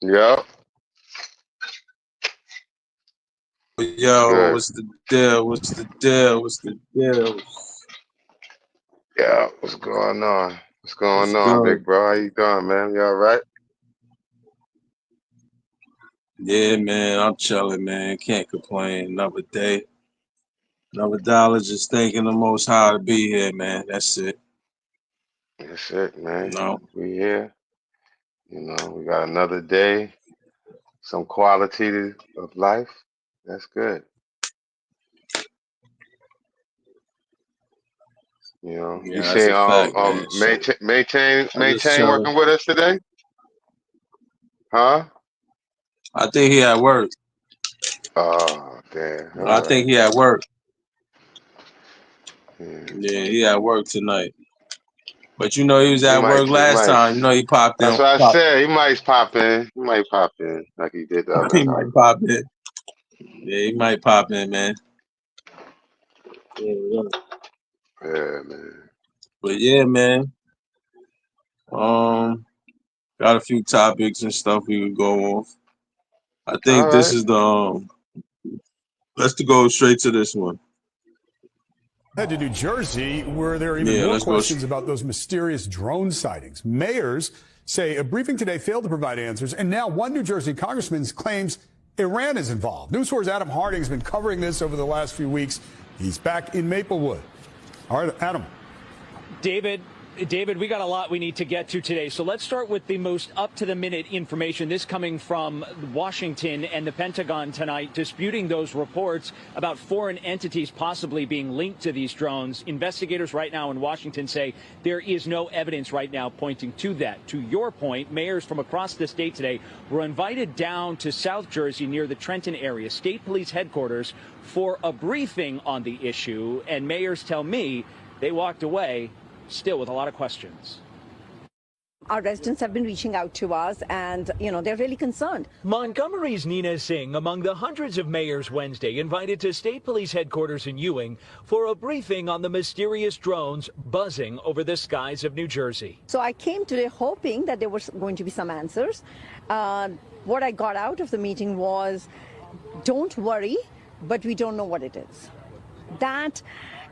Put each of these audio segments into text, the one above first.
Yep. It's Yo, good. what's the deal? What's the deal? What's the deal? Yeah. What's going on? What's What's going on, good? big bro? How you doing, man? You all right? Yeah, man, I'm chilling, man. Can't complain. Another day, another dollar. Just thanking the Most High to be here, man. That's it. That's it, You man. know. We here. We got another day. Some quality of life. That's good. You Yeah, that's see, a fact, man. So I'm just maintain chilling. working with us today, huh? I think he at work. Oh, damn. I All think right. he at work. Yeah. Yeah, he at work tonight. But you know he was He at might, work he last might. time. You know he popped That's in. what I said. He might pop in. He might pop in like he did the other He night. might pop in. Yeah, he might pop in, man. Yeah, yeah. Yeah, man. But yeah, man. Um, got a few topics and stuff we could go off. I All think this right. is the let's go straight to this one. Head to New Jersey, where there are even Yeah, more let's go. questions about those mysterious drone sightings. Mayors say a briefing today failed to provide answers, and now one New Jersey congressman claims Iran is involved. News 4's Adam Harding has been covering this over the last few weeks. He's back in Maplewood. All right, Adam. David, we got a lot we need to get to today. So let's start with the most up-to-the-minute information. This coming from Washington and the Pentagon tonight, disputing those reports about foreign entities possibly being linked to these drones. Investigators right now in Washington say there is no evidence right now pointing to that. To your point, mayors from across the state today were invited down to South Jersey near the Trenton area, state police headquarters, for a briefing on the issue. And mayors tell me they walked away still with a lot of questions. Our residents have been reaching out to us and, they're really concerned. Montgomery's Nina Singh among the hundreds of mayors Wednesday invited to state police headquarters in Ewing for a briefing on the mysterious drones buzzing over the skies of New Jersey. So I came today hoping that there was going to be some answers. What I got out of the meeting was, don't worry, but we don't know what it is. That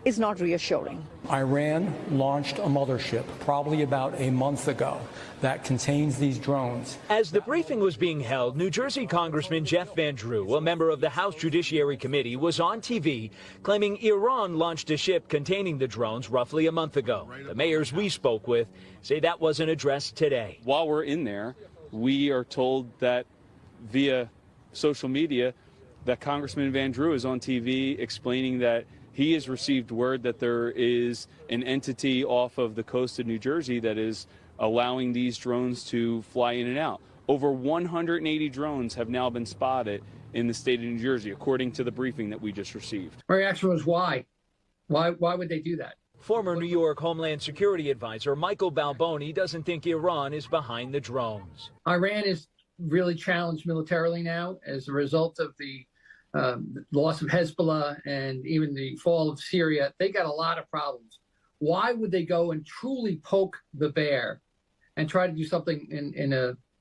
is not reassuring. Iran launched a mothership probably about a month ago that contains these drones. As the briefing was being held, New Jersey Congressman Jeff Van Drew, a member of the House Judiciary Committee, was on TV claiming Iran launched a ship containing the drones roughly a month ago. The mayors we spoke with say that wasn't addressed today. While we're in there, we are told that via social media that Congressman Van Drew is on TV explaining that he has received word that there is an entity off of the coast of New Jersey that is allowing these drones to fly in and out. Over 180 drones have now been spotted in the state of New Jersey, according to the briefing that we just received. My reaction was why? Why would they do that? Former New York Homeland Security Advisor Michael Balboni doesn't think Iran is behind the drones. Iran is really challenged militarily now as a result of the loss of Hezbollah and even the fall of Syria. They got a lot of problems. Why would they go and truly poke the bear and try to do something in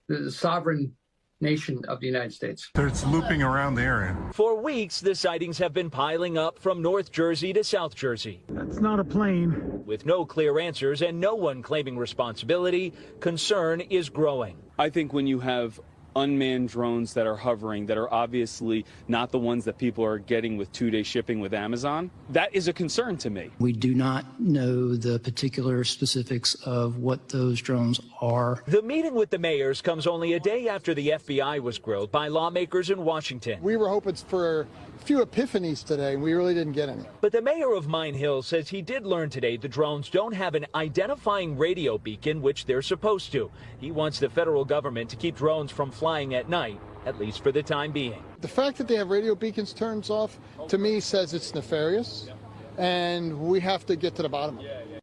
the sovereign nation of the United States? It's looping around the area. For weeks, the sightings have been piling up from North Jersey to South Jersey. That's not a plane. With no clear answers and no one claiming responsibility, concern is growing. I think when you have unmanned drones that are hovering, that are obviously not the ones that people are getting with 2-day shipping with Amazon, that is a concern to me. We do not know the particular specifics of what those drones are. The meeting with the mayors comes only a day after the FBI was grilled by lawmakers in Washington. We were hoping for a few epiphanies today, and we really didn't get any. But the mayor of Mine Hill says he did learn today the drones don't have an identifying radio beacon, which they're supposed to. He wants the federal government to keep drones from flying at night, at least for the time being. The fact that they have radio beacons turned off, to me, says it's nefarious, and we have to get to the bottom of it.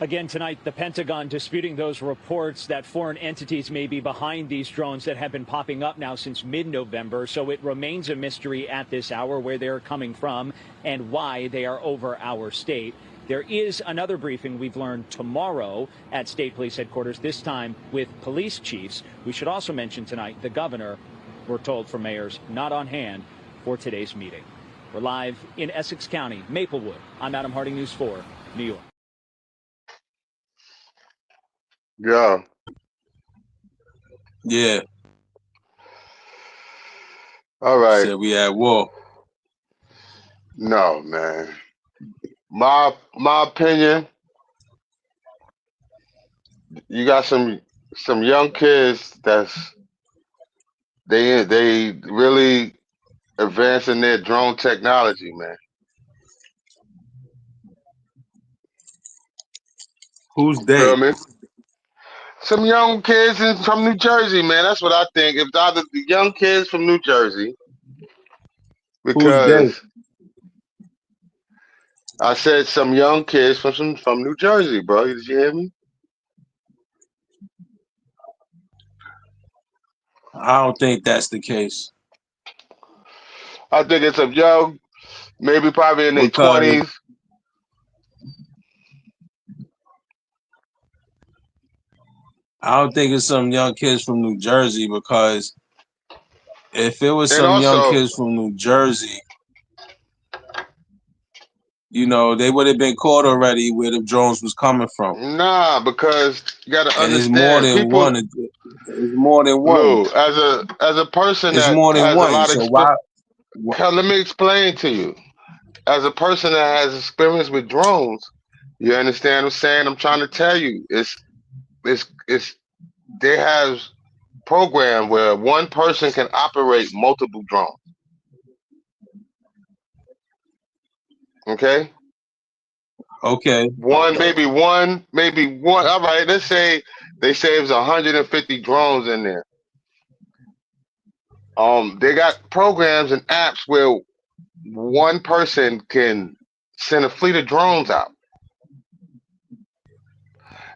Again tonight, the Pentagon disputing those reports that foreign entities may be behind these drones that have been popping up now since mid-November. So it remains a mystery at this hour where they're coming from and why they are over our state. There is another briefing we've learned tomorrow at State Police Headquarters, this time with police chiefs. We should also mention tonight the governor, we're told from mayors, not on hand for today's meeting. We're live in Essex County, Maplewood. I'm Adam Harding, News 4, New York. Yeah. Yeah. All right. Said we at war. No, man. My opinion, you got some young kids they really advancing their drone technology, man. Who's You they? feel me? Some young kids from New Jersey, man. That's what I think. If either the young kids from New Jersey, Who's they? because I said some young kids from New Jersey, bro. Did you hear me? I don't think that's the case. I think it's a young, maybe probably in their Because 20s. I don't think it's some young kids from New Jersey, because if it was And some young also, kids from New Jersey, you know, they would have been caught already where the drones was coming from. nah, because you got to And it's more understand, than people. one. It's more than one. Lou, as a person It's that more than has a one. lot of So experience, why let me explain to you. As a person that has experience with drones, you understand what I'm saying? I'm trying to tell you, it's they have program where one person can operate multiple drones. Okay, okay. maybe one. All right, let's say they say there's 150 drones in there. They got programs and apps where one person can send a fleet of drones out.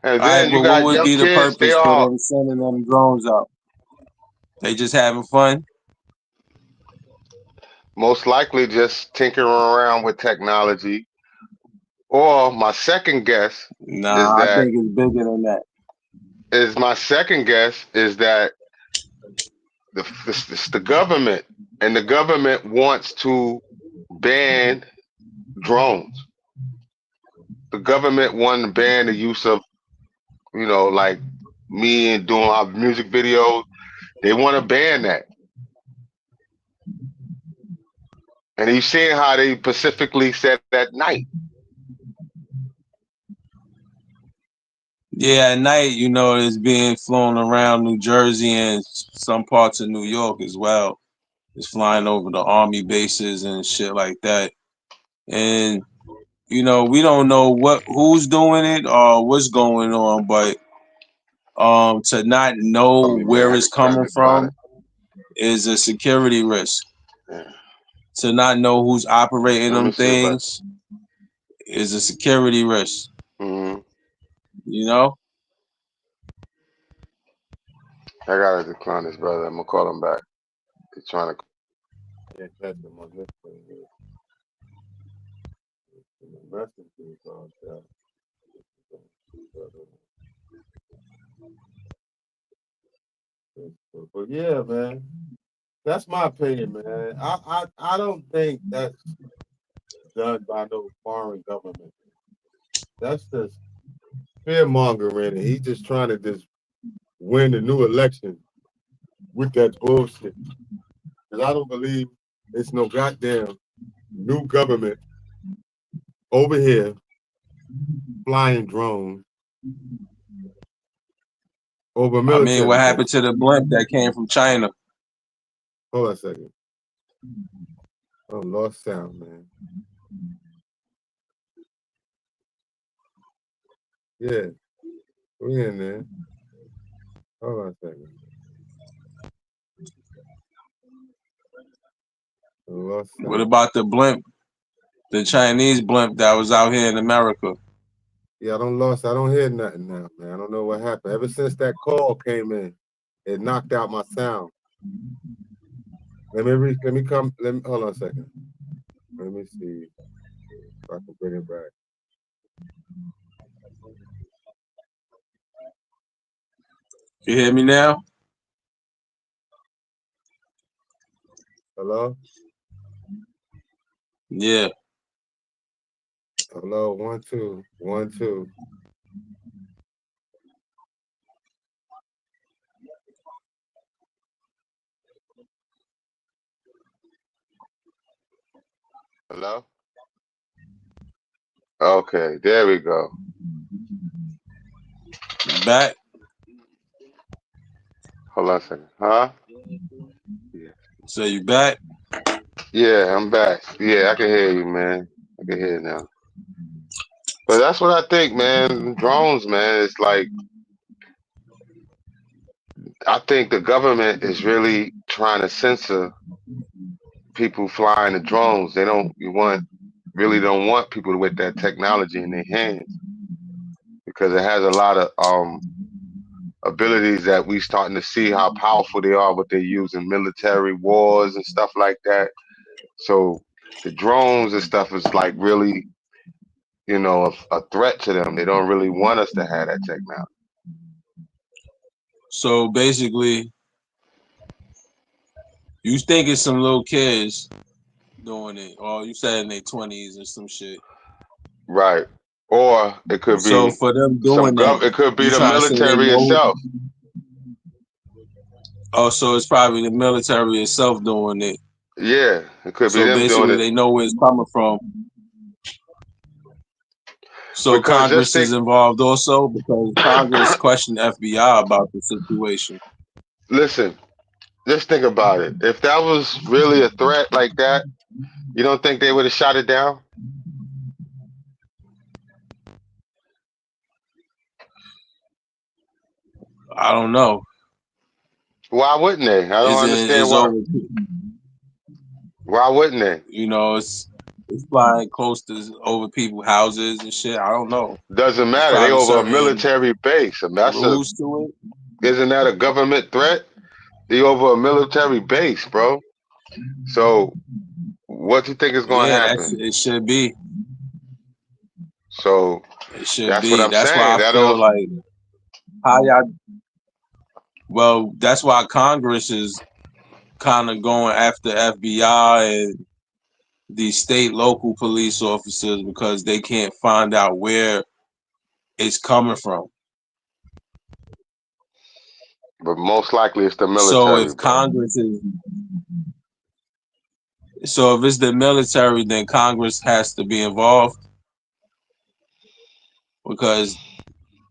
And All right, then you but what got would young be the kids, they purpose for are them sending them drones out? They just having fun? most likely just tinkering around with technology. Or my second guess is Nah, I that think it's bigger than that. the government, and the government wants to ban drones. The government want to ban the use of, like me and doing our music videos. They want to ban that. And you seeing how they specifically said at night. Yeah, at night, you know, it's being flown around New Jersey and some parts of New York as well. It's flying over the army bases and shit like that. And you know, we don't know who's doing it or what's going on, but to not know Tell me, where man, it's tell me coming about from it. is a security risk. Yeah. To not know who's operating Let me them see if I. things is a security risk. Mm-hmm. You know? I gotta decline this, brother. I'm gonna call him back. He's trying to. Can't catch him on this thing here. Message on that. But yeah, man, that's my opinion, man. I don't think that's done by no foreign government. That's just fear mongering, and he's just trying to just win the new election with that bullshit. Because I don't believe it's no goddamn new government over here flying drones over I mean, military what happened bases. to the blimp that came from China? Hold on a second. Oh, lost sound, man. Yeah, we in there. Hold on a second. Lost sound. What about the blimp, the Chinese blimp that was out here in America? Yeah, I don't hear nothing now, man. I don't know what happened. Ever since that call came in, it knocked out my sound. Let me hold on a second. Let me see if I can bring it back. You hear me now? Hello? Yeah. Hello, 1 2 1 2. Hello? Okay, there we go. Back. Hold on a second. Huh? So you back? Yeah, I'm back. Yeah, I can hear you, man. I can hear you now. But that's what I think, man. Drones, man. It's like I think the government is really trying to censor people flying the drones. They don't really don't want people with that technology in their hands because it has a lot of abilities that we starting to see how powerful they are, what they use in military wars and stuff like that. So the drones and stuff is like really, a threat to them. They don't really want us to have that technology. So basically, you think it's some little kids doing it, or you said in their 20s or some shit. Right. Or it could So be for them doing that, it could be you the trying to say they military know? itself. Oh, so it's probably the military itself doing it. Yeah, it could be So them doing basically, it they know where it's coming from. So because just Congress think, is involved also because Congress questioned FBI about the situation. listen, just think about it. If that was really a threat like that, you don't think they would have shot it down? I don't know. Why wouldn't they? I don't Is it understand is why. over? Why wouldn't they? It's flying close to over people's houses and shit. I don't know. Doesn't There's matter. They probably over a certain military base. And rules to it. isn't that a government threat? They over a military base, bro. So what do you think is going to Yeah, happen? it should be. So It should that's what be. I'm That's why saying. I That feel don't. like how y'all. Well, that's why Congress is kind of going after FBI and these state local police officers because they can't find out where it's coming from. But most likely it's the So military, if bro. if it's the military, then Congress has to be involved because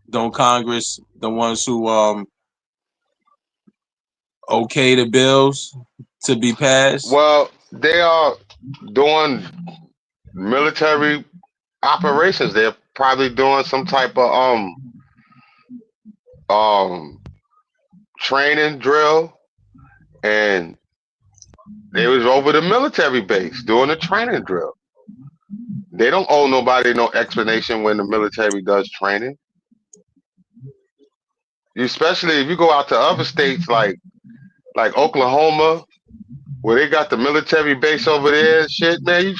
don't Congress the ones who okay the bills to be passed? Well, they are doing military operations. They're probably doing some type of um training drill, and they was over the military base doing a training drill. They don't owe nobody no explanation when the military does training. Especially if you go out to other states like Oklahoma, where they got the military base over there and shit, man.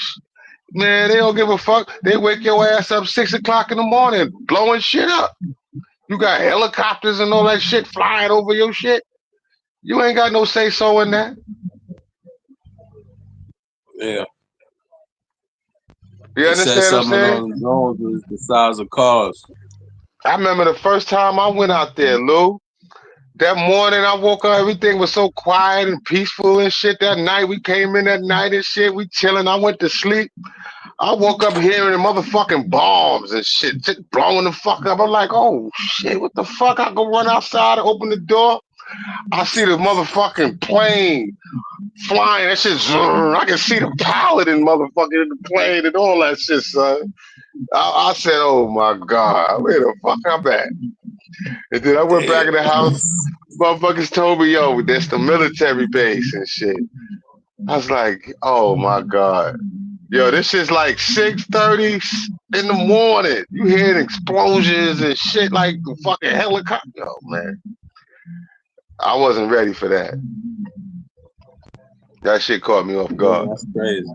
Man, they don't give a fuck. They wake your ass up 6 o'clock in the morning, blowing shit up. You got helicopters and all that shit flying over your shit. You ain't got no say so in that. Yeah. You They said understand what I'm some of saying? those drones was the size of cars. I remember the first time I went out there, Lou. That morning I woke up, everything was so quiet and peaceful and shit. That night we came in that night and shit, we chilling. I went to sleep. I woke up hearing the motherfucking bombs and shit blowing the fuck up. I'm like, oh shit, what the fuck? I go run outside and open the door. I see the motherfucking plane flying. That shit, I can see the pilot and motherfucking in the plane and all that shit, son. I said, oh my God, where the fuck I'm at? And then I went back in the house. Motherfuckers told me, yo, that's the military base and shit. I was like, oh my God. Yo, this is like 6:30 in the morning. You hearing explosions and shit like the fucking helicopter. Yo, man. I wasn't ready for that. That shit caught me off Yeah, guard. that's crazy.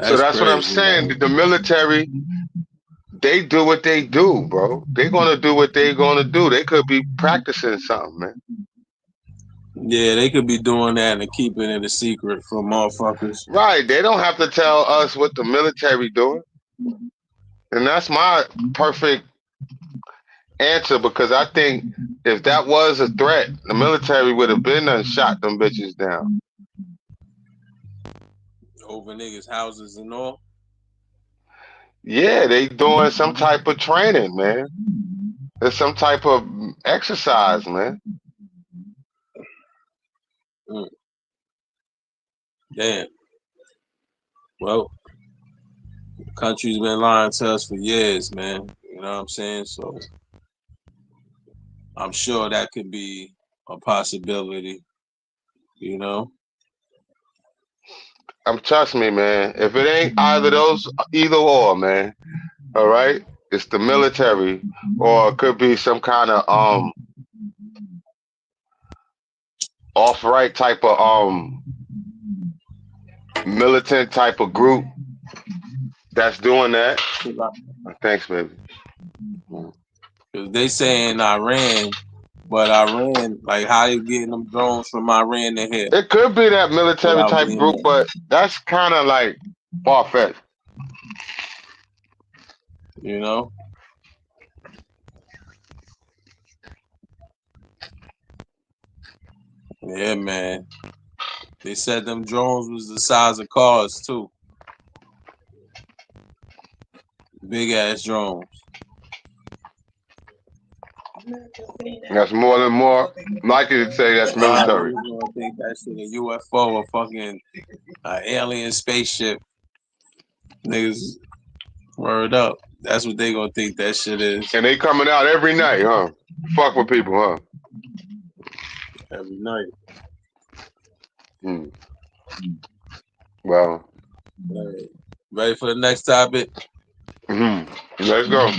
So That's that's what I'm crazy, saying. man. The military, they do what they do, bro. They're gonna do what they're gonna do. They could be practicing something, man. Yeah, they could be doing that and keeping it a secret from motherfuckers. Right. They don't have to tell us what the military doing. And that's my perfect answer, because I think if that was a threat, the military would have been and shot them bitches down. Over niggas' houses and all. Yeah, they doing some type of training, man. There's some type of exercise, man. Damn. Well, the country's been lying to us for years, man. You know what I'm saying? So I'm sure that could be a possibility, you know? Trust me, man. If it ain't either or, man. All right, it's the military, or it could be some kind of off-right type of militant type of group that's doing that. Thanks, baby. Because they saying Iran, but Iran, like, how they getting them drones from Iran to here? It could be that military Without type being group, there. but that's kind of like far-fetched. You know? Yeah, man. They said them drones was the size of cars, too. Big ass drones. That's more likely to say that's military. You gonna think that shit a UFO or fucking alien spaceship. Niggas, word up. That's what they gonna think that shit is. And they coming out every night, huh? Fuck with people, huh? Every night. Well. Ready for the next topic? Let's go.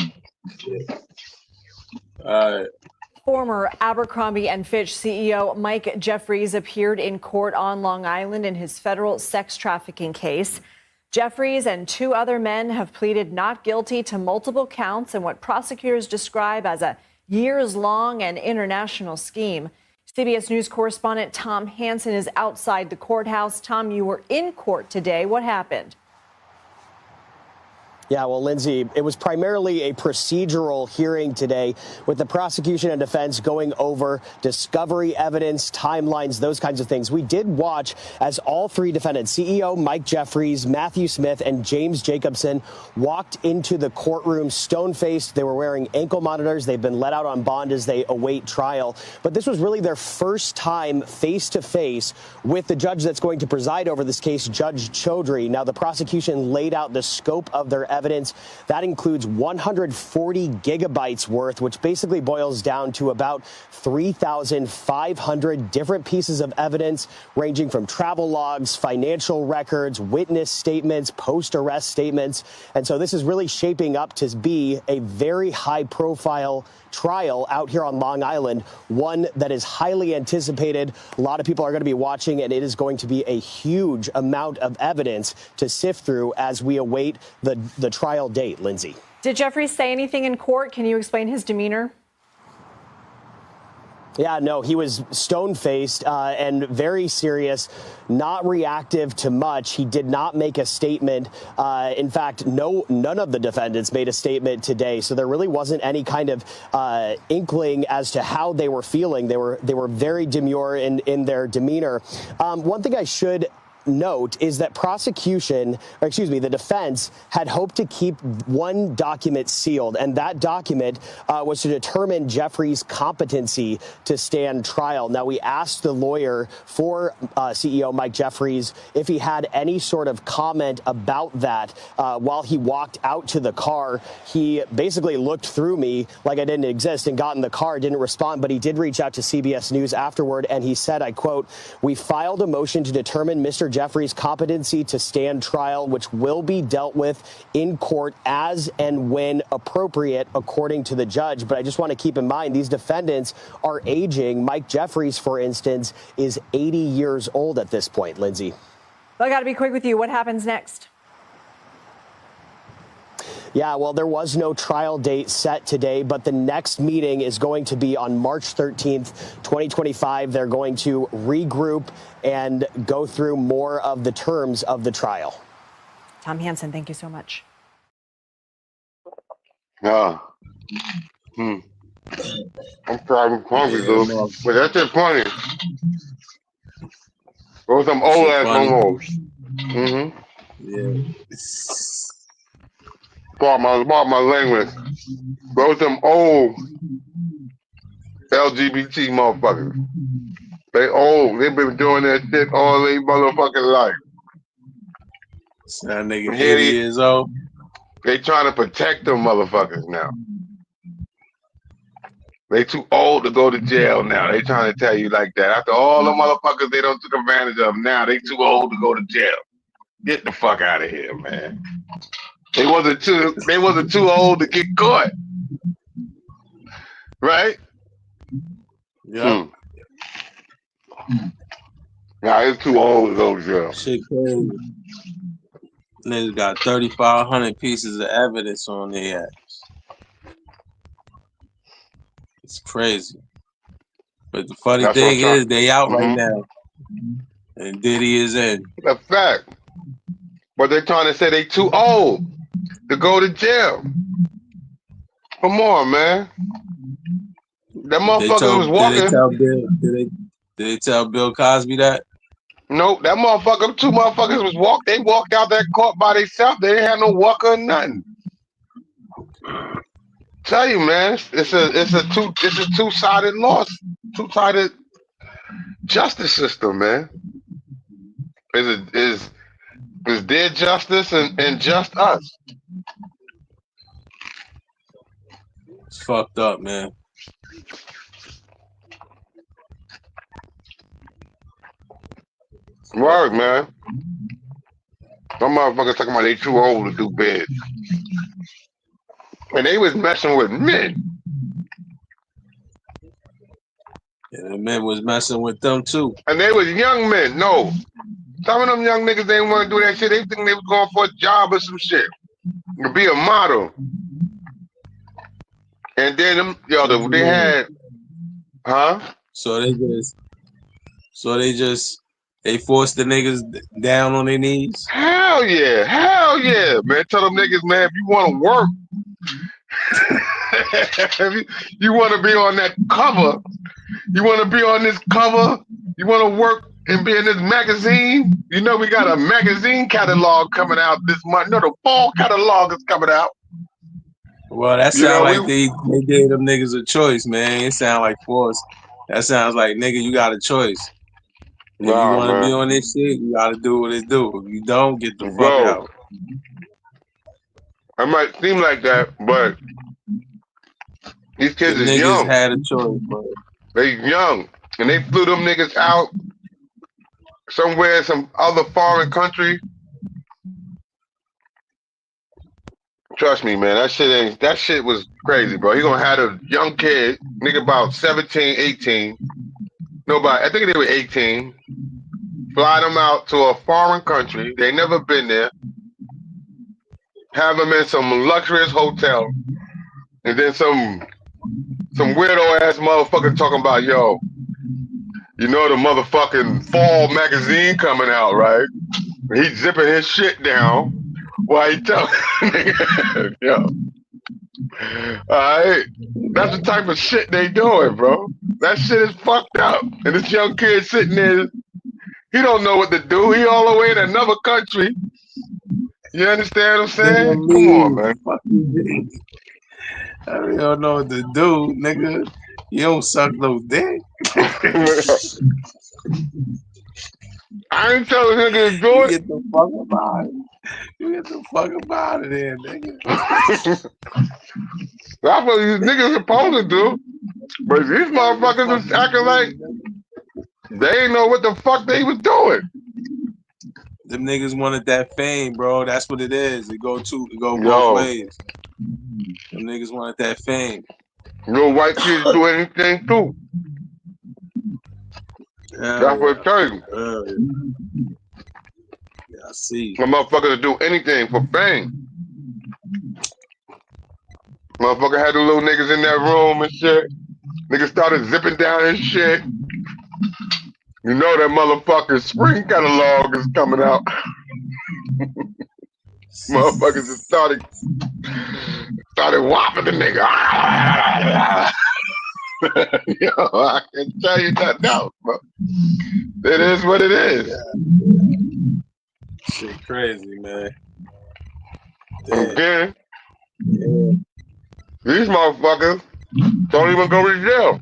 All right. Former Abercrombie & Fitch CEO Mike Jeffries appeared in court on Long Island in his federal sex trafficking case. Jeffries and two other men have pleaded not guilty to multiple counts in what prosecutors describe as a years-long and international scheme. CBS News correspondent Tom Hansen is outside the courthouse. Tom, you were in court today. What happened? Yeah, well, Lindsay, it was primarily a procedural hearing today with the prosecution and defense going over discovery evidence, timelines, those kinds of things. We did watch as all three defendants, CEO Mike Jeffries, Matthew Smith, and James Jacobson, walked into the courtroom stone-faced. They were wearing ankle monitors. They've been let out on bond as they await trial. But this was really their first time face-to-face with the judge that's going to preside over this case, Judge Chaudhry. Now, the prosecution laid out the scope of their evidence. That includes 140 gigabytes worth, which basically boils down to about 3,500 different pieces of evidence, ranging from travel logs, financial records, witness statements, post-arrest statements. And so this is really shaping up to be a very high-profile trial out here on Long Island, one that is highly anticipated. A lot of people are going to be watching, and it is going to be a huge amount of evidence to sift through as we await the trial date. Lindsay. Did Jeffries say anything in court? Can you explain his demeanor? Yeah, no, he was stone-faced and very serious, not reactive to much. He did not make a statement. In fact, none of the defendants made a statement today. So there really wasn't any kind of inkling as to how they were feeling. They were very demure in their demeanor. One thing I should note is that the defense had hoped to keep one document sealed, and that document was to determine Jeffries' competency to stand trial. Now, we asked the lawyer for CEO Mike Jeffries if he had any sort of comment about that while he walked out to the car. He basically looked through me like I didn't exist and got in the car, didn't respond, but he did reach out to CBS News afterward, and he said, I quote, "We filed a motion to determine Mr. Jeffries' competency to stand trial, which will be dealt with in court as and when appropriate, according to the judge." But I just want to keep in mind, these defendants are aging. Mike Jeffries, for instance, is 80 years old at this point, Lindsay. Well, I got to be quick with you. What happens next? Yeah, well, there was no trial date set today, but the next meeting is going to be on March 13th, 2025. They're going to regroup and go through more of the terms of the trial. Tom Hansen, thank you so much. I'm sorry, I'm hungry, dude. no. But that's just funny. Those some old Shit ass funny. homos. Yeah. Part my language. Those some old LGBT motherfuckers. They old. They've been doing that shit all their motherfucking life. So that nigga Here 80 years old. They trying to protect them motherfuckers now. They too old to go to jail now. They trying to tell you like that. After all the motherfuckers they don't took advantage of, now they too old to go to jail. Get the fuck out of here, man. They wasn't too old to get caught. Right? Yeah. Nah, it's too old to go to jail. Shit crazy. Niggas got 3,500 pieces of evidence on their ass. It's crazy. But the funny That's thing what I'm is, they out right now. And Diddy is in. A fact. But they're trying to say they too old to go to jail. Come on, man. That motherfucker was walking. Did they tell Bill Cosby that? Nope, that motherfucker, two motherfuckers was they walked out that court by themselves. They didn't have no walker or nothing. Tell you, man, it's a two-sided loss, two-sided justice system, man. Is their justice and just us. It's fucked up, man. Word, man. Some motherfuckers talking about they too old to do bed. And they was messing with men. And the men was messing with them too. And they was young men. No. Some of them young niggas, they didn't want to do that shit. They think they was going for a job or some shit. To be a model. And then them, they had, So they forced the niggas down on their knees. Hell yeah, man. Tell them niggas, man, if you want to work, if you want to be on that cover, you want to be on this cover, you want to work and be in this magazine. You know we got a magazine catalog coming out this month. No, the fall catalog is coming out. Well, that sounds like they gave them niggas a choice, man. It sound like force. That sounds like, nigga, you got a choice. If you want to be on this shit, you got to do what it do. If you don't, get the fuck out. It might seem like that, but these kids the is niggas young. Had a choice, bro. They young, and they flew them niggas out somewhere, some other foreign country. Trust me, man, that shit was crazy, bro. He gonna have a young kid, nigga about 17, 18. Nobody, I think they were 18. Fly them out to a foreign country. They never been there. Have them in some luxurious hotel. And then some weirdo ass motherfucker talking about, yo, you know the motherfucking fall magazine coming out, right? He's zipping his shit down while he telling yo. Alright. That's the type of shit they doing, bro. That shit is fucked up. And this young kid sitting there, he don't know what to do. He all the way in another country. You understand what I'm saying? Come on, man. I don't know what to do, nigga. You don't suck no dick. I ain't telling nigga to do it. Get the fuck about it. You get the fuck about it there, nigga. That's what these niggas supposed to do. But these motherfuckers was acting like they ain't know what the fuck they was doing. Them niggas wanted that fame, bro. That's what it is. It go both ways. Them niggas wanted that fame. Little white kids do anything too. That's what it tells you. Yeah, I see. The motherfuckers do anything for fame. Motherfucker had the little niggas in that room and shit. Niggas started zipping down his shit. You know that motherfucker's spring catalog is coming out. Motherfuckers just started whopping the nigga. Yo, I can tell you nothing else, bro. It is what it is. Shit crazy, man. Again, these motherfuckers don't even go to jail.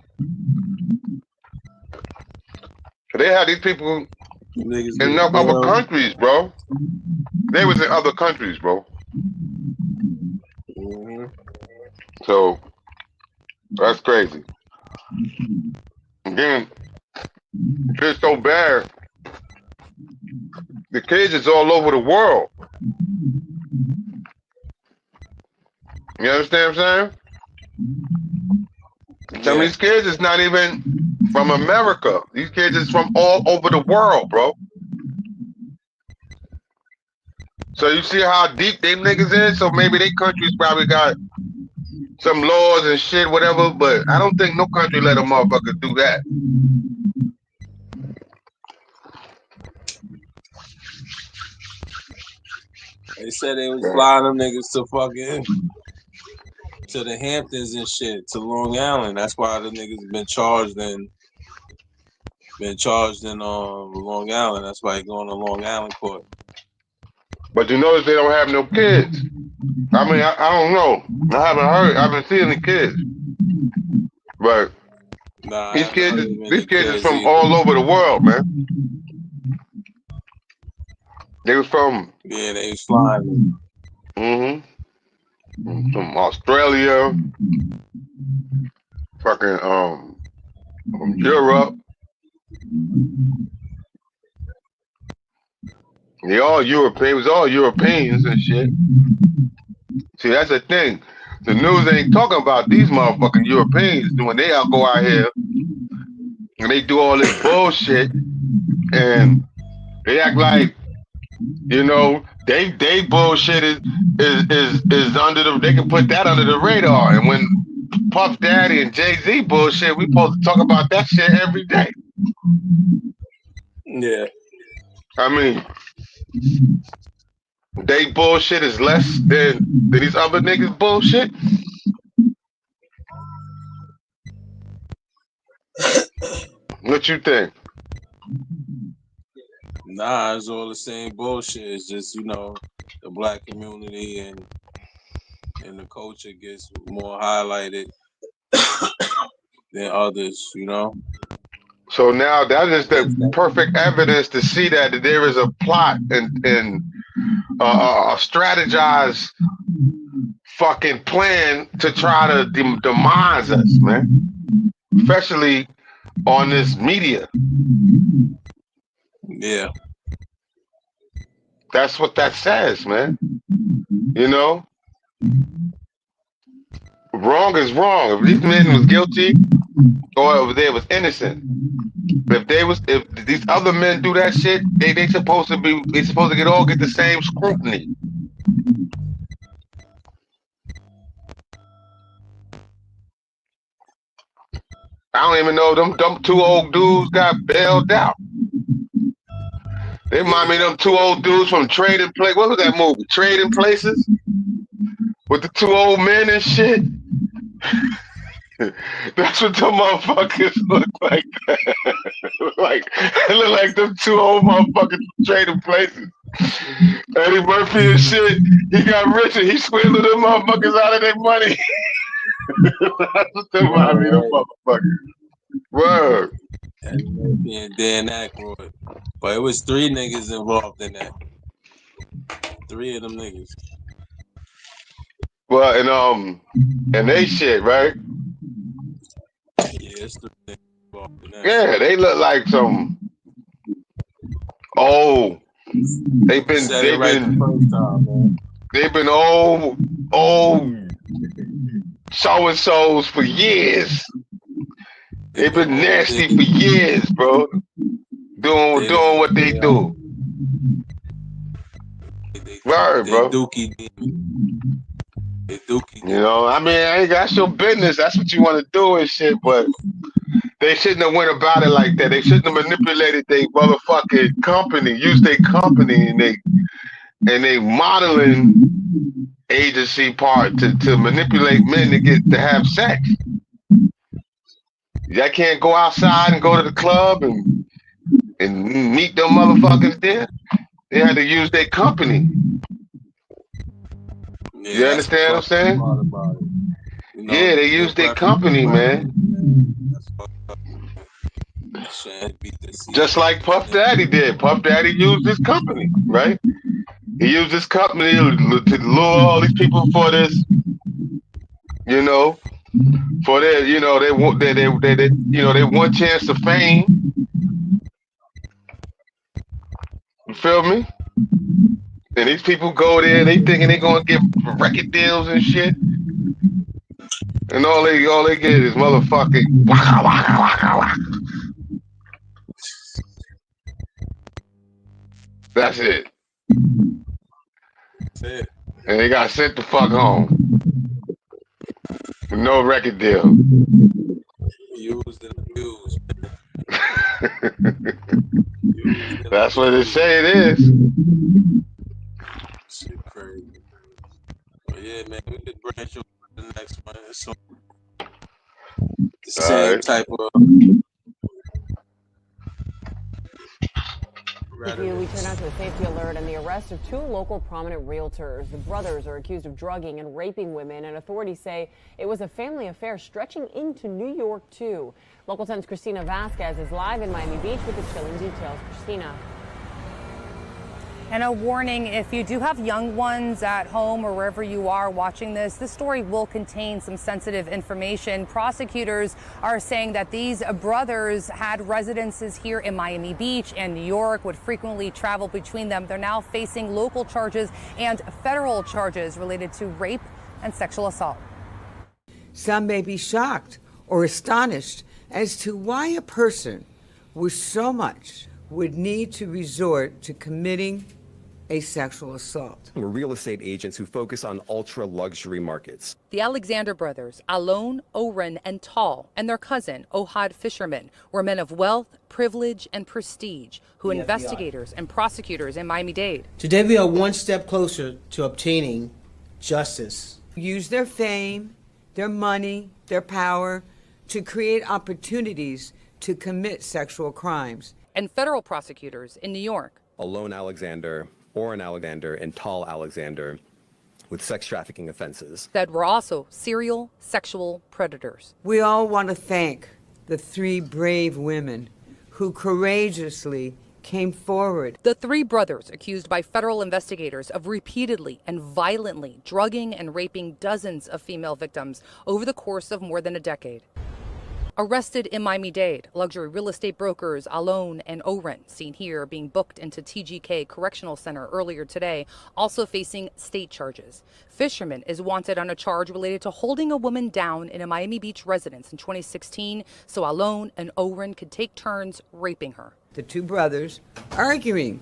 They had these people in other countries, bro. They was in other countries, bro. So that's crazy. Again, it's so bad. The kids is all over the world. You understand what I'm saying? Some of these kids is not even from America. These kids is from all over the world, bro. So you see how deep them niggas is? So maybe they countries probably got some laws and shit, whatever, but I don't think no country let a motherfucker do that. They said they was flying them niggas to fucking to the Hamptons and shit, to Long Island. That's why the niggas been charged in Long Island. That's why they going to Long Island court. But you notice they don't have no kids. I mean, I don't know. I haven't seen any kids. But these kids is from all over the world, man. They was from they was flying. From Australia, fucking from Europe. They all European. It was all Europeans and shit. See, that's the thing. The news ain't talking about these motherfucking Europeans when they go out here and they do all this bullshit and they act like, you know, they bullshit is under the, they can put that under the radar. And when Puff Daddy and Jay-Z bullshit, we supposed to talk about that shit every day. Yeah. I mean, they bullshit is less than these other niggas bullshit. What you think? Nah, it's all the same bullshit. It's just, you know, the black community and the culture gets more highlighted than others, you know? So now that is the perfect evidence to see that there is a plot and a strategized fucking plan to try to demise us, man. Especially on this media. Yeah. That's what that says, man. You know? Wrong is wrong. If these men was guilty or if they was innocent. If these other men do that shit, they supposed to get the same scrutiny. I don't even know them two old dudes got bailed out. They remind me of them two old dudes from Trading Places. What was that movie? Trading Places? With the two old men and shit? That's what them motherfuckers look like. They look like them two old motherfuckers from Trading Places. Eddie Murphy and shit, he got rich and he swindled them motherfuckers out of their money. That's what they remind me of them motherfuckers. Word. Eddie Murphy and Dan Aykroyd. But it was 3 niggas involved in that. 3 of them niggas. Well, and they shit, right? Yeah, it's 3 niggas involved in that. Yeah, they look like some old. They've been old so and so's for years. They've been nasty for years, bro. Doing what they do. Word, bro. Dookie demon. You know, I mean, I ain't that's your business. That's what you want to do and shit. But they shouldn't have went about it like that. They shouldn't have manipulated their motherfucking company, used their company and they modeling agency part to manipulate men to have sex. Y'all can't go outside and go to the club and meet them motherfuckers there. They had to use their company. Yeah, You understand what I'm saying? Yeah, they use their company, man. Just like Puff Daddy did. Puff Daddy used his company, right? He used his company to lure all these people for this, you know, for their, you know, they want they you know, they one chance of fame. You feel me? And these people go there, they thinking they gonna get record deals and shit. And all they get is motherfucking waka waka waka waka. That's it. And they got sent the fuck home. With no record deal. Used and abused. That's what they say it is. Shit crazy. But yeah, man, we could branch over to the next one. So the same type of We turn out to a safety alert and the arrest of two local prominent realtors. The brothers are accused of drugging and raping women, and authorities say it was a family affair stretching into New York, too. Local 10's Christina Vasquez is live in Miami Beach with the chilling details. Christina. And a warning, if you do have young ones at home or wherever you are watching this story will contain some sensitive information. Prosecutors are saying that these brothers had residences here in Miami Beach and New York, would frequently travel between them. They're now facing local charges and federal charges related to rape and sexual assault. Some may be shocked or astonished as to why a person with so much would need to resort to committing a sexual assault. We're real estate agents who focus on ultra luxury markets. The Alexander brothers, Alon, Oren, and Tal, and their cousin, Ohad Fisherman, were men of wealth, privilege, and prestige who investigators and prosecutors in Miami-Dade. Today we are one step closer to obtaining justice. Use their fame, their money, their power to create opportunities to commit sexual crimes. And federal prosecutors in New York. Alon Alexander, Oren Alexander, and Tal Alexander with sex trafficking offenses. Said were also serial sexual predators. We all want to thank the three brave women who courageously came forward. The three brothers accused by federal investigators of repeatedly and violently drugging and raping dozens of female victims over the course of more than a decade. Arrested in Miami-Dade, luxury real estate brokers Alon and Oren, seen here being booked into TGK Correctional Center earlier today, also facing state charges. Fisherman is wanted on a charge related to holding a woman down in a Miami Beach residence in 2016 so Alon and Oren could take turns raping her. The two brothers arguing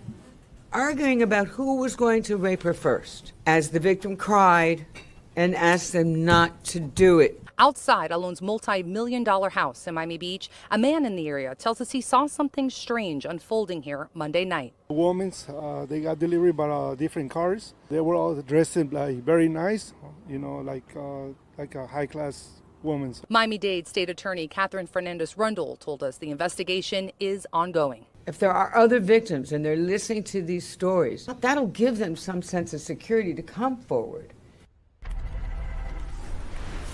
about who was going to rape her first, as the victim cried and asked them not to do it. Outside Alon's multi-million-dollar house in Miami Beach, a man in the area tells us he saw something strange unfolding here Monday night. Women, they got delivered by different cars. They were all dressed like very nice, you know, like a high-class woman. Miami-Dade State Attorney Catherine Fernandez-Rundle told us the investigation is ongoing. If there are other victims and they're listening to these stories, that'll give them some sense of security to come forward.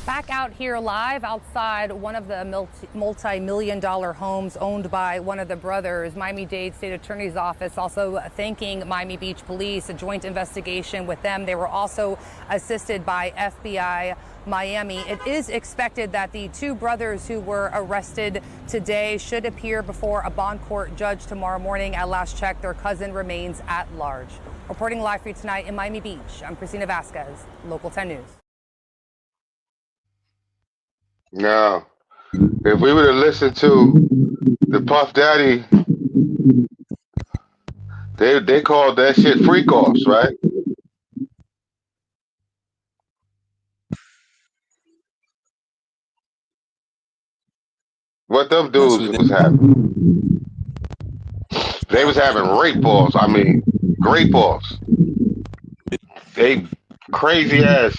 Back out here live outside one of the multi-million-dollar homes owned by one of the brothers. Miami-Dade State Attorney's Office also thanking Miami Beach Police, a joint investigation with them. They were also assisted by FBI Miami. It is expected that the two brothers who were arrested today should appear before a bond court judge tomorrow morning. At last check, their cousin remains at large. Reporting live for you tonight in Miami Beach, I'm Christina Vasquez, Local 10 News. Now, if we would have listened to the Puff Daddy, they called that shit freak offs, right? What them That's dudes what was having? They was having rape balls. I mean, great balls. They crazy ass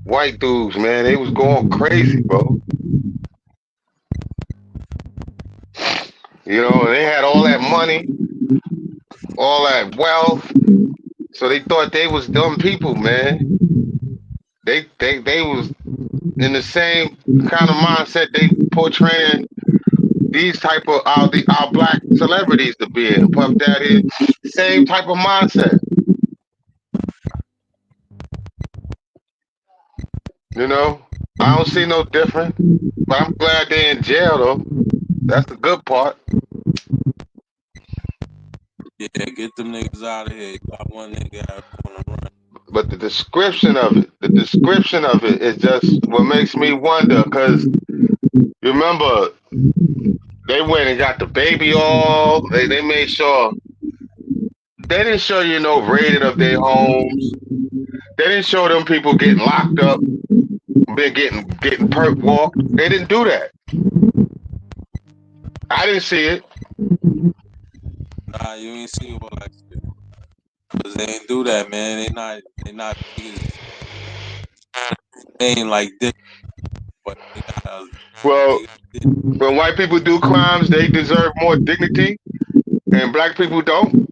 white dudes, man. They was going crazy, bro. You know, and they had all that money, all that wealth. So they thought they was dumb people, man. They was in the same kind of mindset they portraying these type of our black celebrities to be in. Puff Daddy, same type of mindset. You know, I don't see no different, but I'm glad they're in jail though. That's the good part. Yeah, get them niggas out of here. You got one nigga out on the run. But the description of it is just what makes me wonder. Cause remember, they went and got the baby all. They made sure they didn't show you no rating of their homes. They didn't show them people getting locked up, been getting perp walked. They didn't do that. I didn't see it. Nah, you ain't see all that shit. Cause they ain't do that, man. They not niggas. They ain't like this, but they got. Well, when white people do crimes, they deserve more dignity, and black people don't.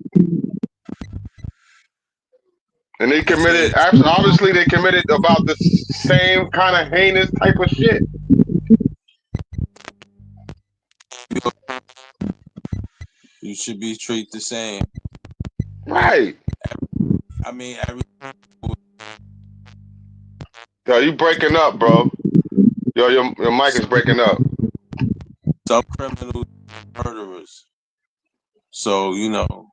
And they committed, obviously, they committed about the same kind of heinous type of shit. You should be treated the same. Right. I mean, every. Yo, you breaking up, bro. Yo, your mic is breaking up. Some criminals, murderers. So you know,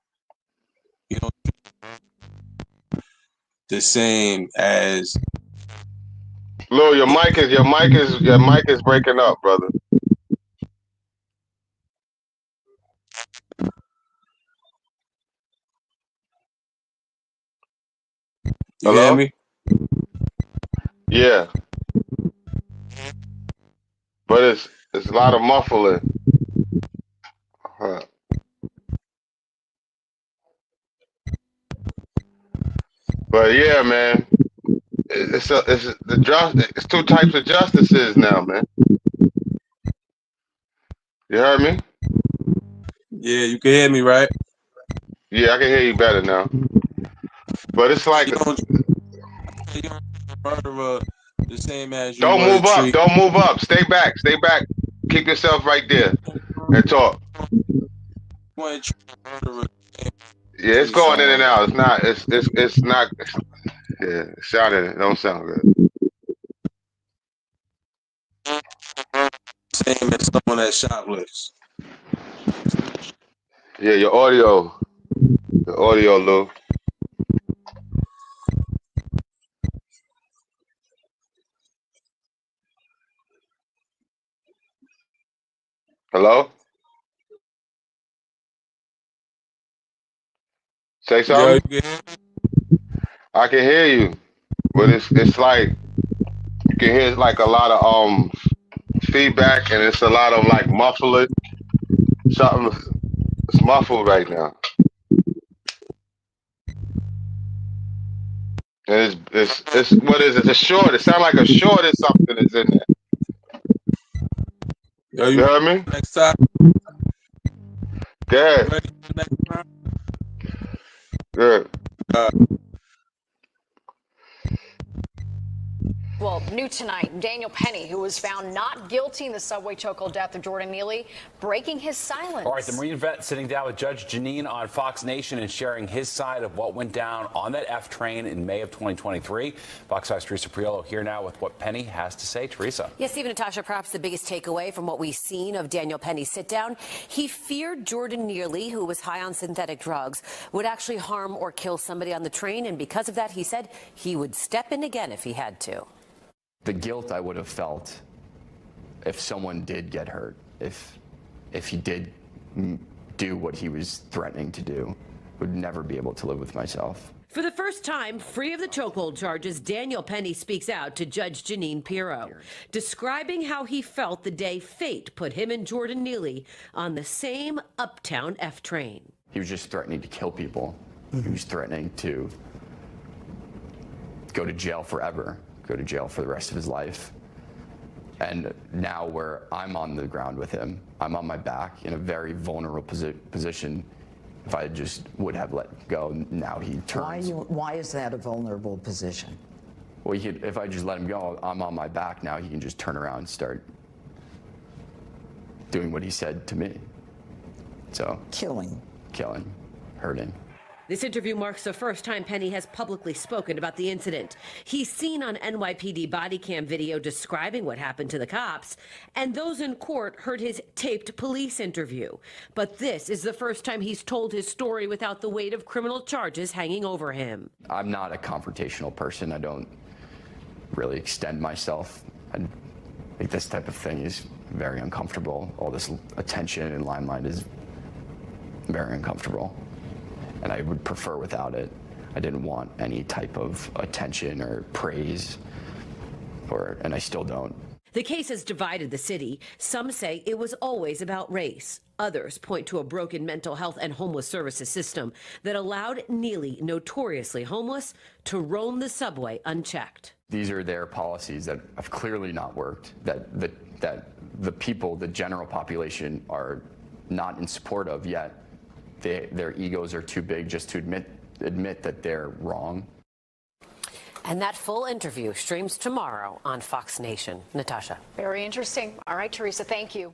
the same as. Lil, your mic is breaking up, brother. You Hello? hear me? Yeah. But it's a lot of muffling. Huh. But yeah, man. It's two types of justices now, man. You heard me? Yeah, you can hear me, right? Yeah, I can hear you better now. But it's like Murderer, the same as you don't would move up, treat. don't move up. Stay back. Keep yourself right there and talk. Yeah, it's going in and out. It's not. It's not. Yeah, shouting. It don't sound good. Same as someone that shoplifts. Yeah, your audio, Lou. Hello. Say Yo, something. I can hear you, but it's like you can hear like a lot of feedback, and it's a lot of like muffled. Something it's muffled right now, and it's what is it? It's a short. It sounds like a short or something is in there. Yo, You heard me? Next time. Go ahead. Ready for next time? Good. Well, new tonight, Daniel Penny, who was found not guilty in the subway chokehold death of Jordan Neely, breaking his silence. All right, the Marine vet sitting down with Judge Janine on Fox Nation and sharing his side of what went down on that F train in May of 2023. Fox 5's Teresa Priolo here now with what Penny has to say. Teresa. Yes, Steve and Natasha, perhaps the biggest takeaway from what we've seen of Daniel Penny's sit down, he feared Jordan Neely, who was high on synthetic drugs, would actually harm or kill somebody on the train. And because of that, he said he would step in again if he had to. The guilt I would have felt if someone did get hurt, if he did do what he was threatening to do, would never be able to live with myself. For the first time, free of the chokehold charges, Daniel Penny speaks out to Judge Janine Pirro, describing how he felt the day fate put him and Jordan Neely on the same uptown F train. He was just threatening to kill people. He was threatening to go to jail forever, go to jail for the rest of his life. And now where I'm on the ground with him, I'm on my back in a very vulnerable position. If I just would have let go, now he turns. Why is that a vulnerable position? Well, if I just let him go, I'm on my back now. He can just turn around and start doing what he said to me. So killing, hurting. This interview marks the first time Penny has publicly spoken about the incident. He's seen on NYPD body cam video describing what happened to the cops, and those in court heard his taped police interview. But this is the first time he's told his story without the weight of criminal charges hanging over him. I'm not a confrontational person. I don't really extend myself. I think this type of thing is very uncomfortable. All this attention and limelight is very uncomfortable. And I would prefer without it. I didn't want any type of attention or praise, and I still don't. The case has divided the city. Some say it was always about race. Others point to a broken mental health and homeless services system that allowed Neely, notoriously homeless, to roam the subway unchecked. These are their policies that have clearly not worked, that the people, the general population, are not in support of yet. Their egos are too big just to admit that they're wrong. And that full interview streams tomorrow on Fox Nation. Natasha. Very interesting. All right, Teresa, thank you.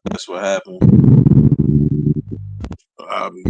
That's what happened. Hobby.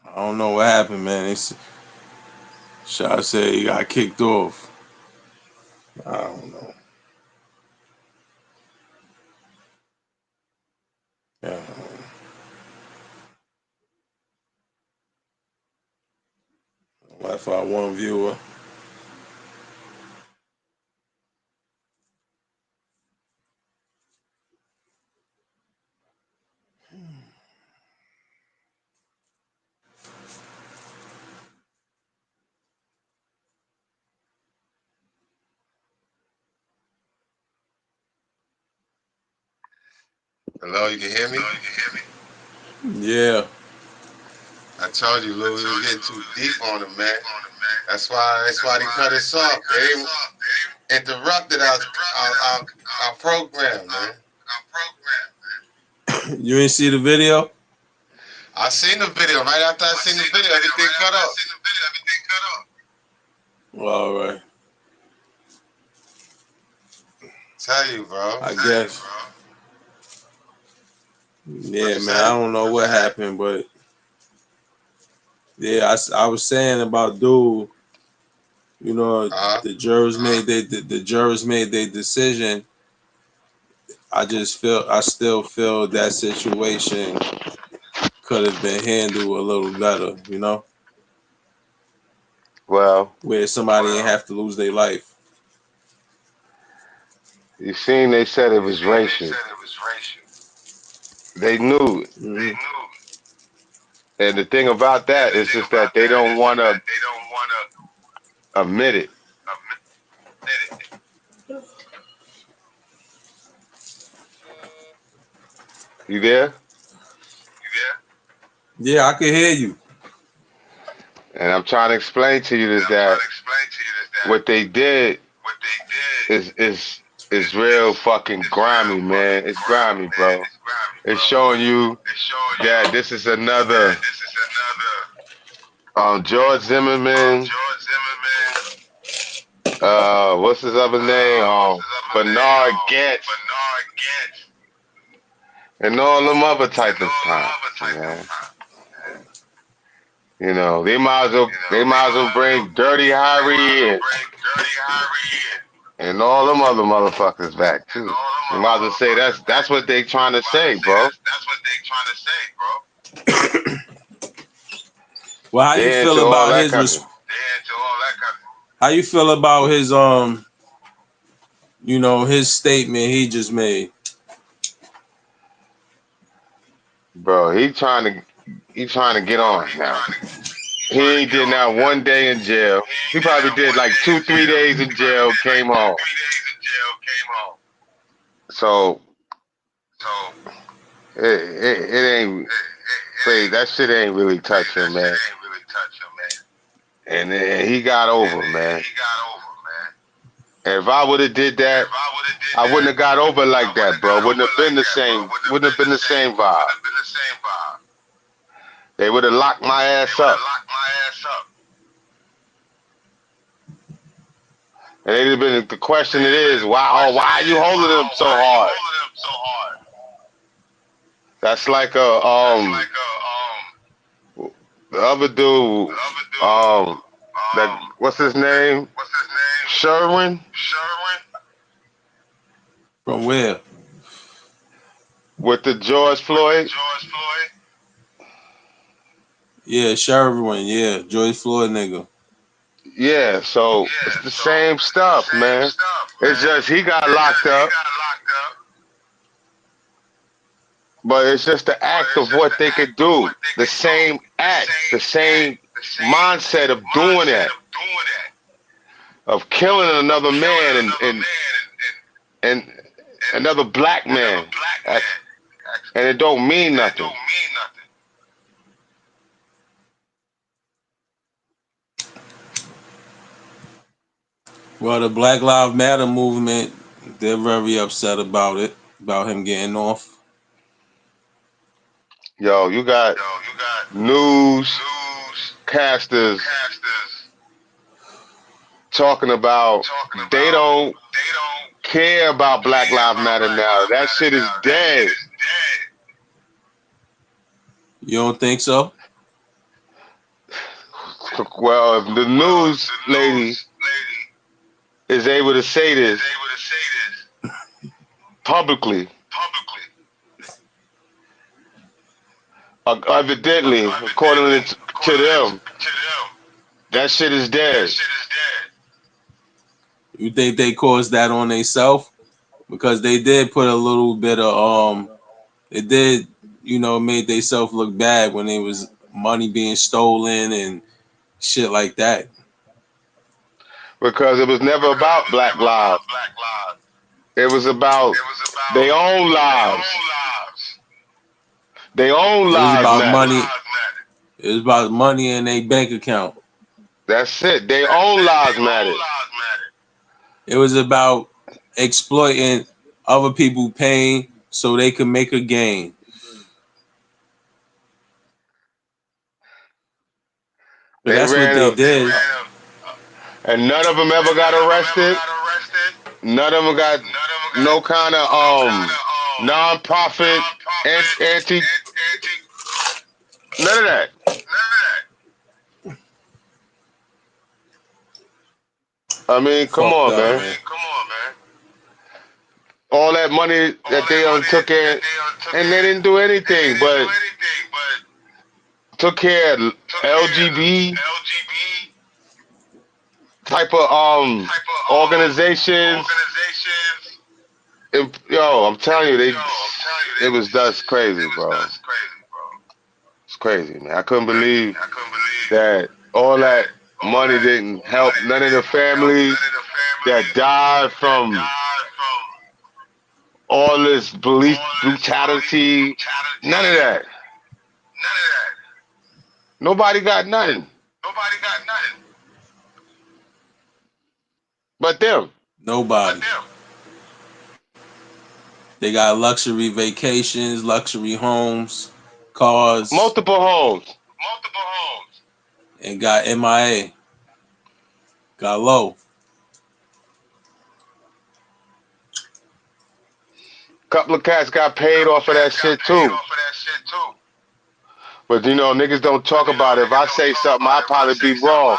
I don't know what happened, man. Shaw said he got kicked off. I don't know. Yeah. Left out one viewer. Hello, you can hear me? Yeah. I told you, Lou, we was getting too deep on him, man. That's why they cut us off. They interrupted our program, man. You didn't see the video? I seen the video. Right after I seen the video, everything cut off. Well, all right. Tell you, bro. I guess. Yeah, man. I don't know what happened, but yeah, I was saying about dude. You know, the jurors made the jurors made their decision. I still feel that situation could have been handled a little better. You know, Well, where somebody didn't have to lose their life. You seen they said it was racial. They knew it. Mm-hmm. And the thing about that is just that they don't want to admit it. You there? Yeah, I can hear you. And I'm trying to explain to you that what they did is real fucking grimy, man. It's grimy, bro. It's showing you that this is another George Zimmerman. What's his other name? Bernard Getz. And all them other type of times, man. You know, they might as well bring Dirty Harry and all them other motherfuckers back too. You might as well say that's what they trying to say, bro. Well, how you feel about how you feel about his you know, his statement he just made? Bro, he trying to get on now. He ain't did not one day in jail. He probably did like 2-3 days in jail, came home. So it ain't say that shit ain't really touching, man. And then he got over, man. And if I would have did that, I wouldn't have got over like that, bro. Wouldn't have been the same. Wouldn't have been the same vibe. They would have locked my ass up. And it'd have been the question it is, why are you holding them so hard? That's like the other dude, that what's his name? Sherwin? From where? With the George Floyd? Yeah, Sherwin. Yeah, George Floyd nigga. Yeah, so it's the same stuff, man. It's just he got locked up. But it's just the act of what they could do. The same act, the same mindset of doing that. Of killing another man and another black man. And it don't mean nothing. Well, the Black Lives Matter movement, they're very upset about it, about him getting off. Yo, you got newscasters talking about they don't care about Black Lives Matter now. That shit is dead. You don't think so? Well, if the news lady is able to say this publicly, evidently, according to them, that shit is dead. You think they caused that on themselves? Because they did put a little bit of it did, made themselves look bad when there was money being stolen and shit like that. Because it was never about black lives. It was about their own lives. Their own It was lives about matter. money. It was about money in their bank account. That's it. Their own lives matter. It was about exploiting other people's pain so they could make a gain. But They that's what ran they up, did. and none of them ever got arrested. None of them got no kind of non-profit anti. None of that. I mean, come Fucked on, up, man. All that money that they took in, and they didn't do anything but took care of LGBT type of organizations. Yo, I'm telling you, it was just crazy, bro. It's crazy, man. I couldn't believe that all that money didn't help none of the families that died from all this police brutality. None of that. Nobody got nothing. But them. Nobody. They got luxury vacations, luxury homes, cars. Multiple homes. And got MIA. Got low. Couple of cats got paid off of that shit too. But niggas don't talk about it. If I say something, I'll probably be wrong.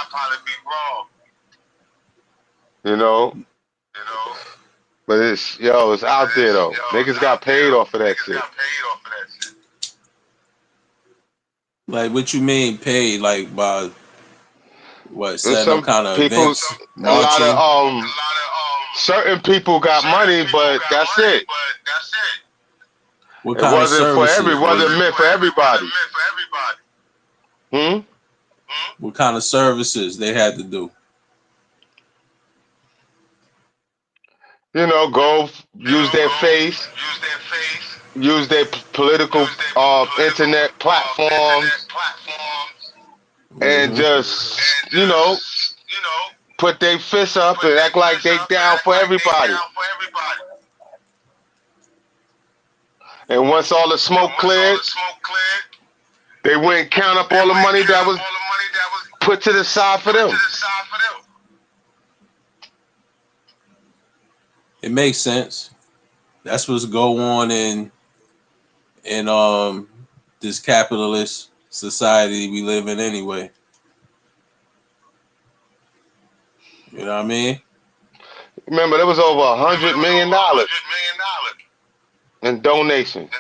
But it's out there though. Niggas got paid off of that shit. Like, what you mean paid? Like, by what? And Setting up kind of people, events? a lot Marching? of certain people got money, but that's it. What It kind of wasn't services? wasn't meant for everybody. What kind of services they had to do? Go use their face, use their political internet platforms, and just put their fists up and act like they down for everybody. And once all the smoke cleared, they went and count up all the money that was put to the side for them. It makes sense. That's what's going on in this capitalist society we live in anyway. You know what I mean? Remember, there was over $100 million in donations.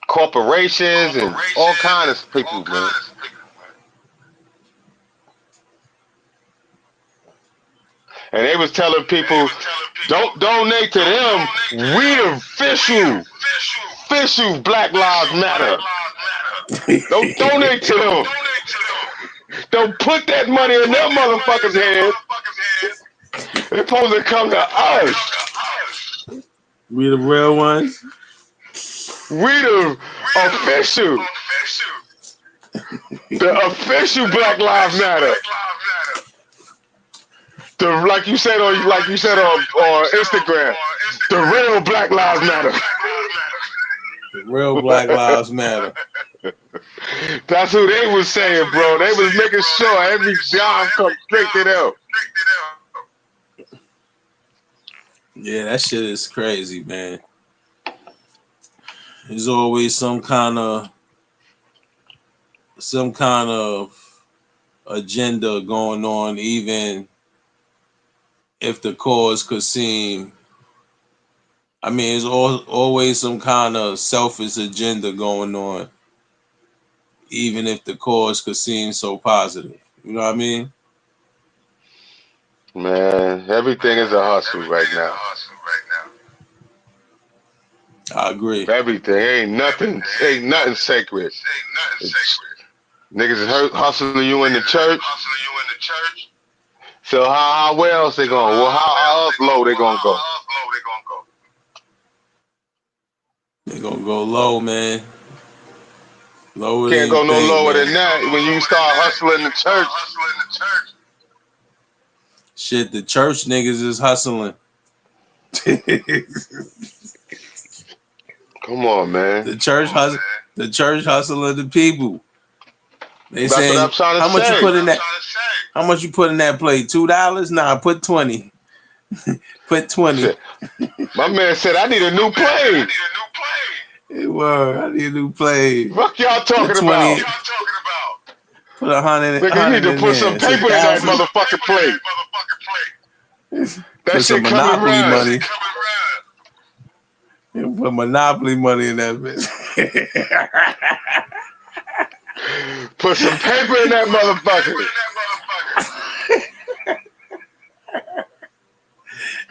Corporations and all kinds of people, man. And they was telling people, don't donate to them. We the official Black Lives Matter. Don't donate to them. Don't put that money in them motherfuckers' heads. They're supposed to come to us. We the real ones. We the official. The official Black Lives Matter. Like you said on Instagram, the real Black Lives Matter. The real Black Lives Matter. That's who they was saying, bro. They was making sure every job come straight to them. Yeah, that shit is crazy, man. There's always some kind of some kind of agenda going on, even if the cause could seem. I mean, it's always some kind of selfish agenda going on, even if the cause could seem so positive. You know what I mean? Man, everything is a hustle right now. I agree. Everything ain't nothing sacred. Niggas is hustling you in the church. So how where else they going? Well, how else low they gonna go? They gonna go low, man. Lower than Can't you go no think, lower man. than that when you start hustling the church. Shit, the church niggas is hustling. Come on, man. The church hustling the people. They That's what saying I'm trying to how much you say. put in that? How much you put in that plate? $2? Nah, put 20. Put 20. My man said I need a new plane. Well, I need a new plane. Fuck y'all talking Put 20. about? Put 100. Nigga, you need to in put there. some It's paper in that 1,000. motherfucking plate. That Put some shit coming Monopoly around. money. You put Monopoly money in that bitch. Put some paper in that motherfucker.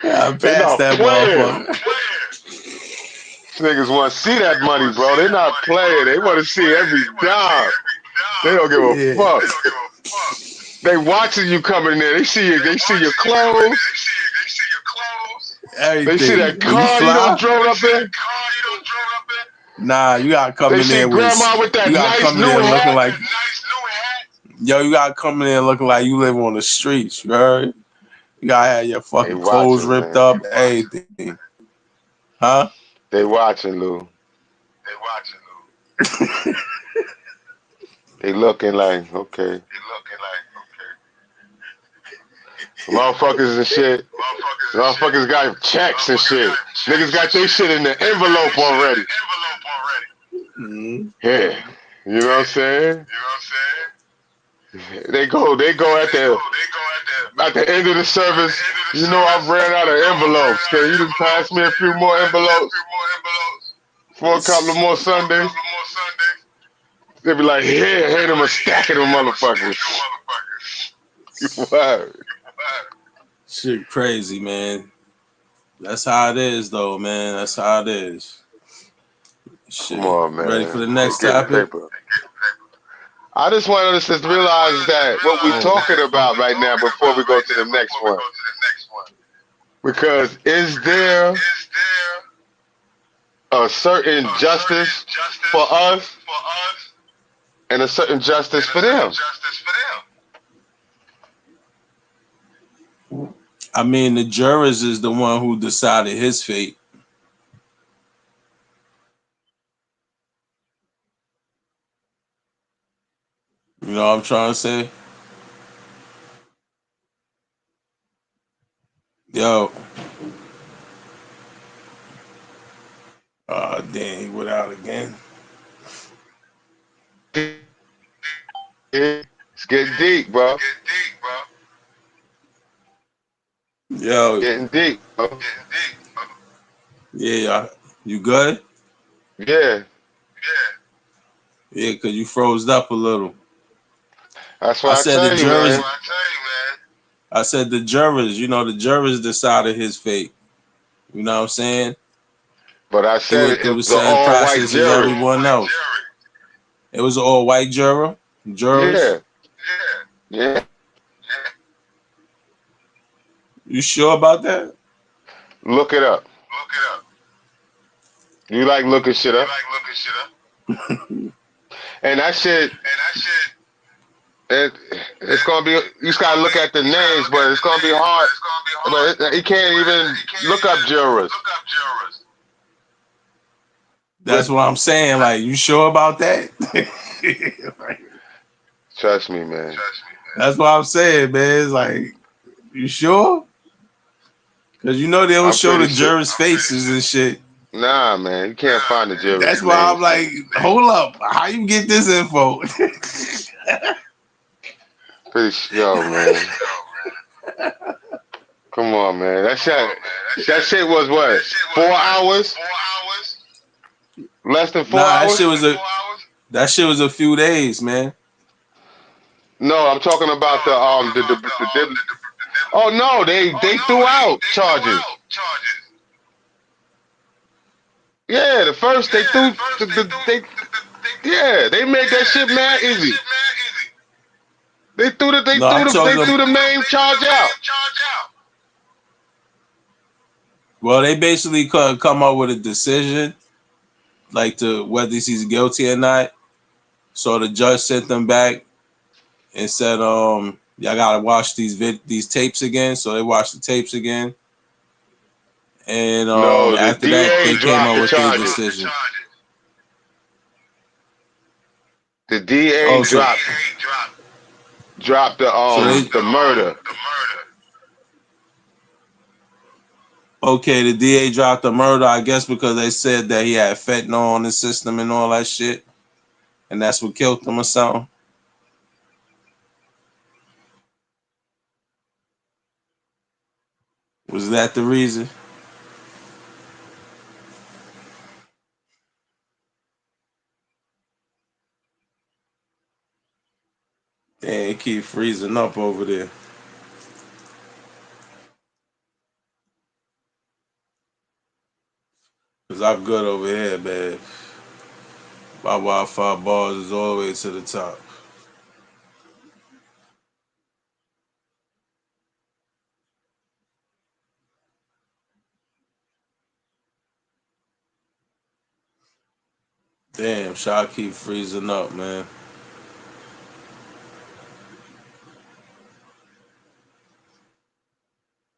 I They passed not that playing. motherfucker. Niggas want to see that money, bro. They not playing. They want to see every dime. They don't give a fuck. They watching you coming in there. They see you. They see your clothes. Everything. They see that When you car you fly, don't drove up in. nah, you gotta come They in there see grandma with that you gotta nice come in new there looking hat. like you gotta come in there looking like you live on the streets, you heard? You gotta have your They fucking clothes watching, ripped man. up, everything. Huh? They watching, Lou. They looking like, okay. Motherfuckers and shit. Motherfuckers got checks and shit. Niggas got their shit in the envelope already. Yeah. You know what I'm saying? They go at the end of the service. You know I ran out of envelopes. Can you just pass me a few more envelopes for a couple of more Sundays? They be like, here, hand them a stack of them motherfuckers. Wow. Shit crazy, man. That's how it is though, man. That's how it is. Shit. Come on, man. Ready for the They next getting topic? paper. I just wanted us to realize that what we're talking about right now before we go to the next one. Because is there a certain justice for us and a certain justice for them? I mean, the jurors is the one who decided his fate. You know what I'm trying to say? Yo. Dang, he went out again. It's getting deep, bro. Yo. Getting deep, bro. Yeah, you good? Yeah. Yeah, because you froze up a little. That's I what I said tell the you, jurors. man. I said the jurors. You know, the jurors decided his fate. You know what I'm saying? But I He said went it through the was an same all-white process as jury. everyone else. It was an all-white jurors. Yeah. Yeah. You sure about that? Look it up. You like looking shit up? And that shit, it's gonna be. You just gotta look at the names, but it's gonna be hard. But he can't even look up jurors. That's what I'm saying. Like, you sure about that? Trust me, man. That's what I'm saying, man. It's like, you sure? Because you know they don't I'm show the pretty sure. jurors' faces and shit. Nah, man, you can't find the That's jewelry why name. I'm like, hold up, how you get this info? Pretty sure, man. Come on, man. That shit was what? 4 hours? Less than 4 Nah, hours? that shit was a few days, man. No, I'm talking about the oh no, they threw out charges. Yeah, the first they threw they yeah, they made that shit mad easy. They threw No, I'm talking. the main charge out. Well, they basically could come up with a decision, like to whether he's guilty or not. So the judge sent them back and said, y'all gotta watch these tapes again. So they watched the tapes again, and No, the after that DA they came dropped up the with their charges. decision. The DA Oh, so dropped they the murder. okay. The DA dropped the murder, I guess, because they said that he had fentanyl on his system and all that shit, and that's what killed him or something. Was that the reason? Damn, it keep freezing up over there. Cause I'm good over here, man. My Wi-Fi bars is all the way to the top. Damn, shot keep freezing up, man.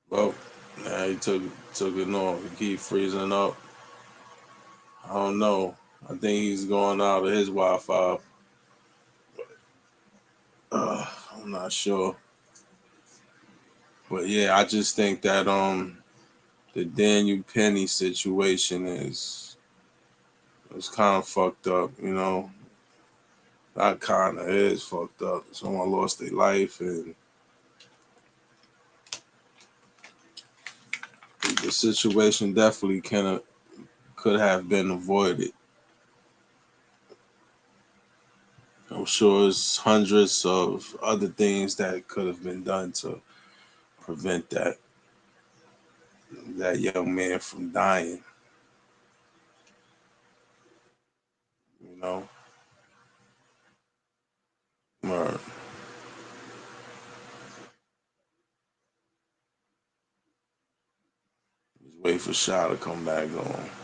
Well, now he took it off. He keep freezing up. I don't know. I think he's going out of his Wi-Fi. I'm not sure. But yeah, I just think that the Daniel Penny situation is kind of fucked up, you know. Not kind of is fucked up. Someone lost their life, and the situation definitely could have been avoided. I'm sure there's hundreds of other things that could have been done to prevent that young man from dying. You know, or just wait for Shaw to come back on.